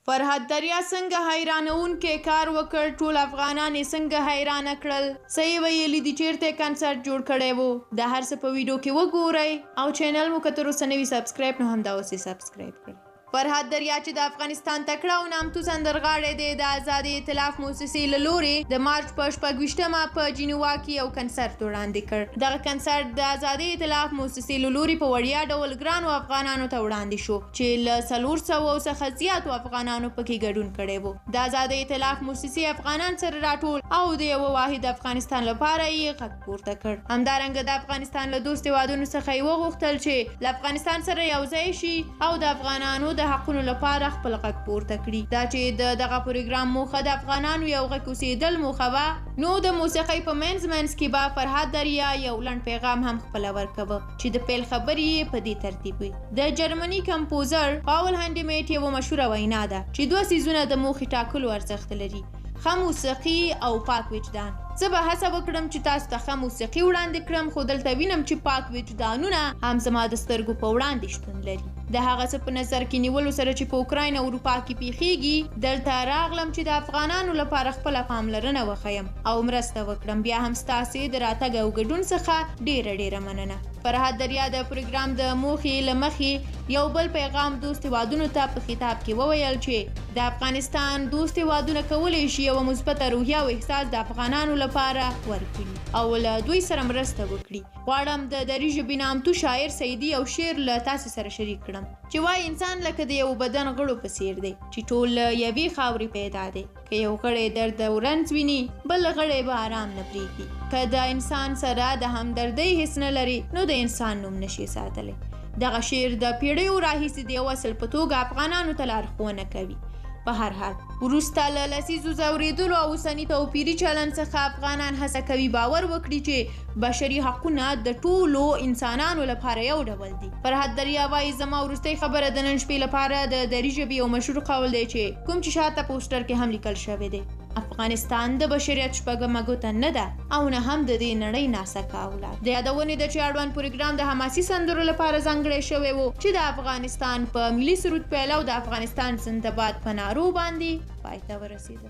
فرهاد دریا څنګه حیرانونکی کار وکړ، ټول افغانان یې څنګه حیرانه کړل. څه یې ویلي دي چیرته کنسرت جوړ کړی و، د هر څه په ویډیو کې وګورئ او چینل مو که تر اوسه نوي سبسکرایب نو همدا اوس یې سبسکرایب کړئ. فرهاد دریا چې د افغانستان تکړه او نامتو سندرغاړی دی، د آزادۍ ائتلاف موسسې له لورې د مارچ په 26مه په جنیوا کې یو کنسرت وړاندې کړ. دغه کنسرت د آزادۍ ائتلاف موسسې له لورې په وړیا ډول ګرانو افغانانو ته وړاندې شو چې له 400 څخه زیاتو افغانانو پکې ګډون کړی و. د آزادۍ ائتلاف موسسې افغانان سره راټول او د یوه واحد افغانستان لپاره یې غږ پورته کړ. همدارنګه د افغانستان له دوست هیوادونو څخه یې وغوښتل چې له افغانستان سره یوځای شي او د افغانانو د حقونو لپاره خپل غږ پورته کړي. دا چې دغه پروګرام موخه د افغانانو یو غږ اوسېدل موخه وه، نو د موسیقۍ په منځ کې به فرهاد دریا یو لنډ پیغام هم خپله ورکوه چې د پیل خبرې یې په دې ترتیب وي. د جرمني کمپوزر پاول هانډیمیټ یوه مشهوره وینا ده چې 2 څیزونه د موخې ټاکلو ارزښت لري: ښه موسیقي او پاک وجدان. زه به هڅه وکړم چې تاسو ته ښه موسیقي وړاندې کړم، خو دلته وینم چې پاک وجدانونه هم زما د سترګو په وړاندې شتون لري. د هغه څه په نظر کې نیولو سره چې په اوکراین او اروپا کې پیښیږي، دلته راغلم چې د افغانانو لپاره خپله پاملرنه وښیم او مرسته وکړم. بیا هم ستاسې د راتګ او ګډون څخه ډیره مننه. فرهاد دریا د پروګرام د موخې له مخې یو بل پیغام دوست هیوادونو ته په خطاب کې وویل چې د افغانستان دوست هیوادونه کولی شي یوه مثبته روحیه او احساس د افغانانو لپاره ورکړي او له دوی سره مرسته وکړي. غواړم د دري ژبې نامتو شاعر سعیدي یو شعر له تاسو سره شریک کړم چې وایي انسان لکه د یو بدن غړو په څیر دی چې ټول له یوې خاورې پیدا دی. که یو غړی درد او رنځ ویني، بل غړی به آرام نه پرېږدي. که د انسان سره د همدردۍ حس نه لري، نو د انسان نوم نشي ساتلی. دغه شعر د پیړیو راهیسې د یو اصل په توګه افغانانو ته لارښوونه کوي. په هر حال وروسته له لسیزو ځورېدلو او اوسني توپیري چلند څخه افغانان هڅه کوي باور وکړي چې بشري حقونه د ټولو انسانانو لپاره یو ډول دي. فرهاد دریا وایي زما وروستۍ خبره د نن شپې لپاره د دري ژبې یو مشهور قول دی چې کوم چې شاته پوسټر کې هم لیکل شوی دی: افغانستان د بشریت شپږمه ګوته نه ده او نه هم د دې نړۍ ناسکه اولاد. د یادونې ده چې اړوند پروګرام د حماسي سندرو لپاره ځانګړی شوی و چې د افغانستان په ملي سرود پیل او د افغانستان زنده باد په نارو باندې پای ته ورسېده.